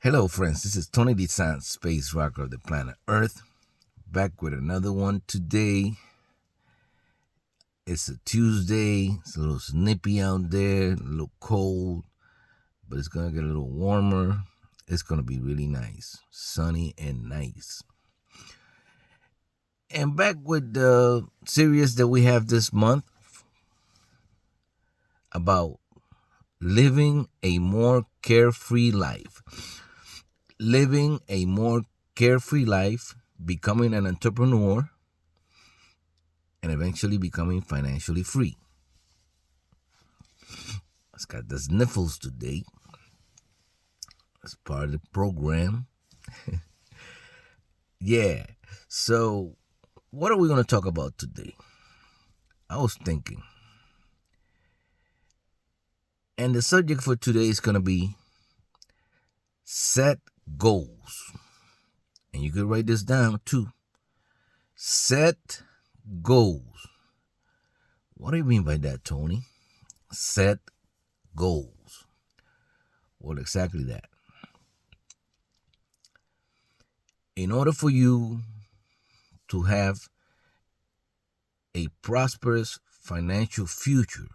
Hello, friends. This is Tony DeSant, space rocker of the planet Earth, back with another one today. It's a Tuesday. It's a little snippy out there, a little cold, but it's going to get a little warmer. It's going to be really nice, sunny and nice. And back with the series that we have this month about living a more carefree life. Living a more carefree life, becoming an entrepreneur, and eventually becoming financially free. It's got the sniffles today. That's part of the program. Yeah. So, what are we going to talk about today? I was thinking. And the subject for today is going to be set goals. And you can write this down too. Set goals. What do you mean by that, Tony? Set goals. Well, exactly that. In order for you to have a prosperous financial future,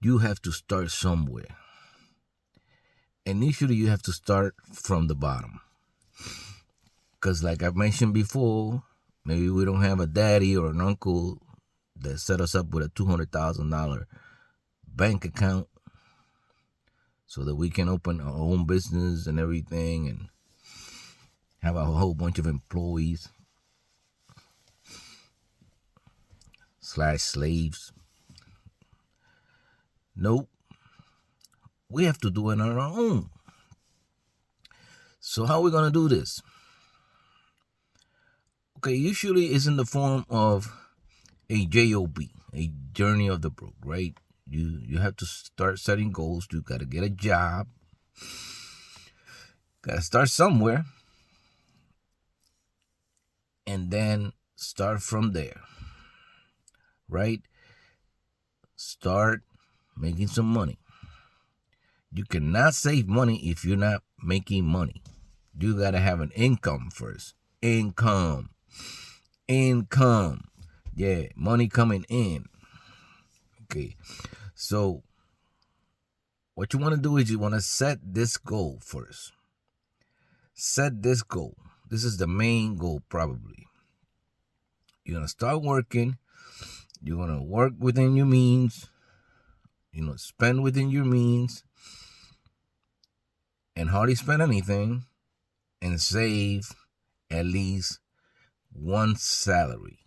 you have to start somewhere. Initially, you have to start from the bottom. Because like I mentioned before, maybe we don't have a daddy or an uncle that set us up with a $200,000 bank account so that we can open our own business and everything and have a whole bunch of employees / slaves. Nope. We have to do it on our own. So how are we going to do this? Okay, usually it's in the form of a JOB, a journey of the broke, right? You have to start setting goals. You got to get a job. Got to start somewhere. And then start from there, right? Start making some money. You cannot save money if you're not making money. You got to have an income first. Income. Yeah, money coming in. Okay, so what you want to do is you want to set this goal first. Set this goal. This is the main goal probably. You're going to start working. You're going to work within your means. Spend within your means. And hardly spend anything. And save at least one salary.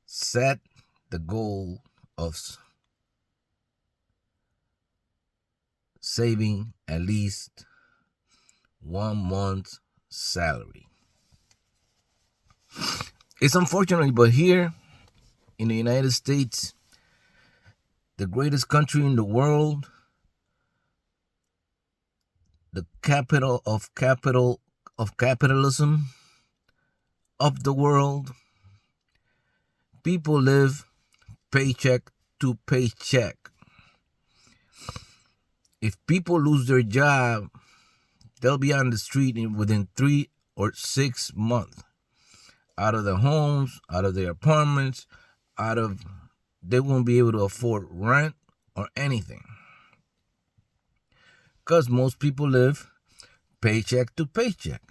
Set the goal of saving at least 1 month's salary. It's unfortunate, but here in the United States, the greatest country in the world, the capital of capitalism of the world, people live paycheck to paycheck. If people lose their job, they'll be on the street within 3 or 6 months. Out of their homes, out of their apartments, they won't be able to afford rent or anything. Because most people live paycheck to paycheck.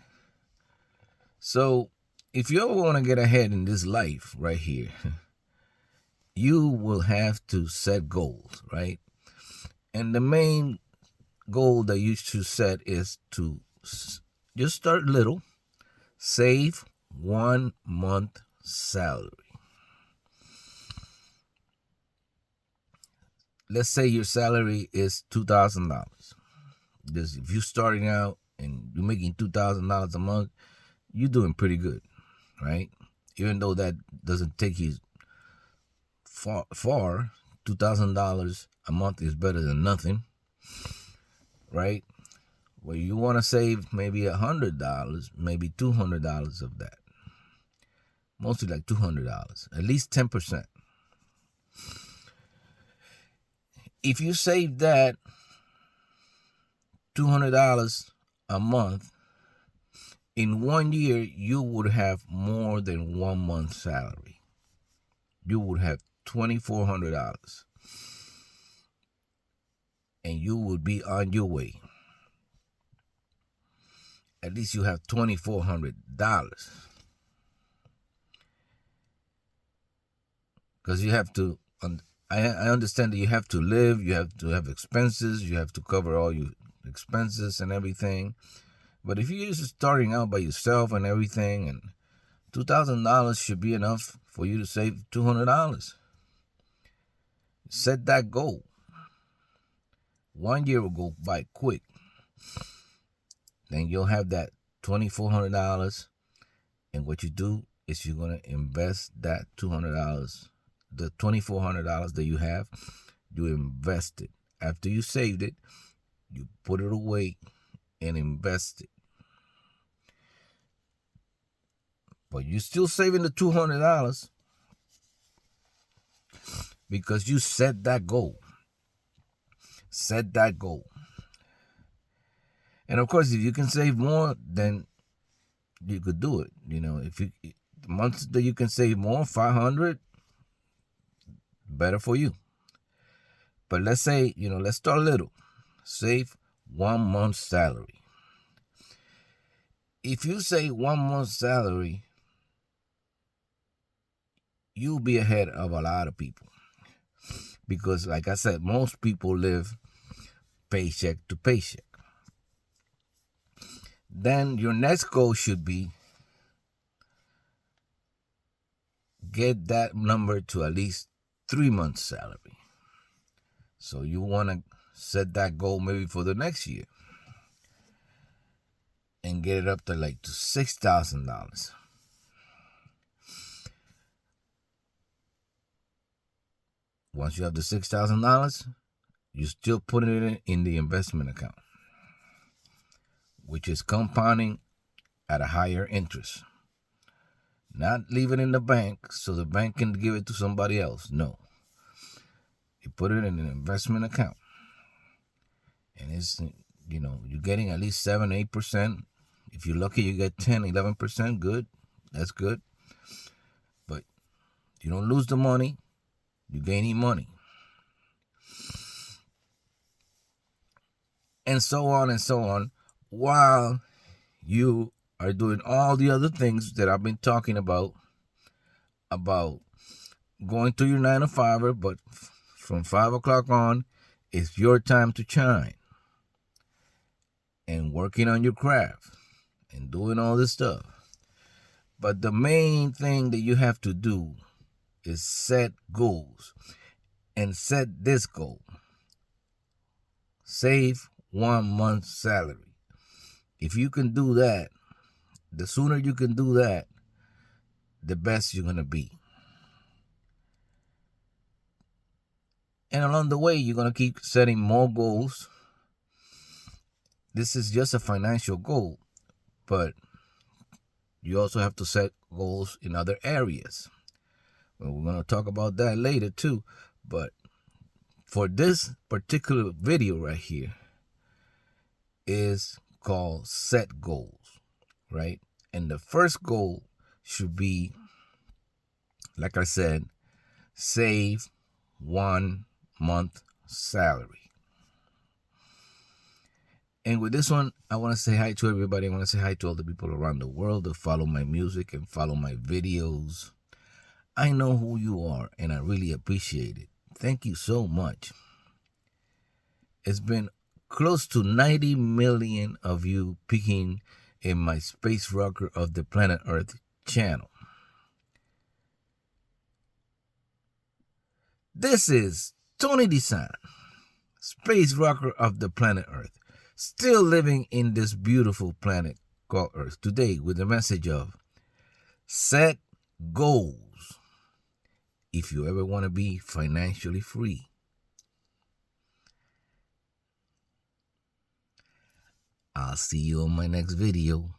So if you ever want to get ahead in this life right here, you will have to set goals, right? And the main goal that you should set is to just start little, save 1 month salary. Let's say your salary is $2,000. If you're starting out and you're making $2,000 a month, you're doing pretty good, right? Even though that doesn't take you far, $2,000 a month is better than nothing, right? Well, you want to save maybe $100, maybe $200 of that. Mostly like $200, at least 10%. If you save that $200 a month, in 1 year, you would have more than 1 month's salary. You would have $2,400. And you would be on your way. At least you have $2,400. Because you have to, I understand that you have to live, you have to have expenses, you have to cover all your expenses and everything. But if you're just starting out by yourself and everything, and $2,000 should be enough for you to save $200. Set that goal. 1 year will go by quick. Then you'll have that $2,400. And what you do is you're going to invest that $200, the $2,400 that you have, you invest it. After you saved it, you put it away and invest it. But you're still saving the $200 because you set that goal. Set that goal. And of course, if you can save more, then you could do it. You know, if you months that you can save more, 500, better for you. But let's say, let's start little. Save 1 month's salary. If you save 1 month's salary, you'll be ahead of a lot of people. Because like I said, most people live paycheck to paycheck. Then your next goal should be get that number to at least 3 months' salary. So you want to set that goal maybe for the next year and get it up to like to $6,000. Once you have the $6,000, you still put it in the investment account, which is compounding at a higher interest. Not leave it in the bank so the bank can give it to somebody else. No. You put it in an investment account. And it's, you're getting at least 7-8%. If you're lucky, you get 10-11%. Good. That's good. But you don't lose the money. You're gaining money. And so on, while you are doing all the other things that I've been talking about going to your 9 to 5, but from 5 o'clock on, it's your time to shine. And working on your craft and doing all this stuff. But the main thing that you have to do is set goals. And set this goal. Save 1 month's salary. If you can do that, the sooner you can do that, the best you're going to be. And along the way, you're going to keep setting more goals. This is just a financial goal, but you also have to set goals in other areas. Well, we're going to talk about that later too. But for this particular video right here is called Set Goals, right? And the first goal should be, like I said, save 1 month salary. And with this one, I want to say hi to everybody. I want to say hi to all the people around the world that follow my music and follow my videos. I know who you are, and I really appreciate it. Thank you so much. It's been close to 90 million of you peeking in my Space Rocker of the Planet Earth channel. This is Tony Desan, Space Rocker of the Planet Earth, still living in this beautiful planet called Earth today with the message of set goals if you ever want to be financially free. I'll see you on my next video.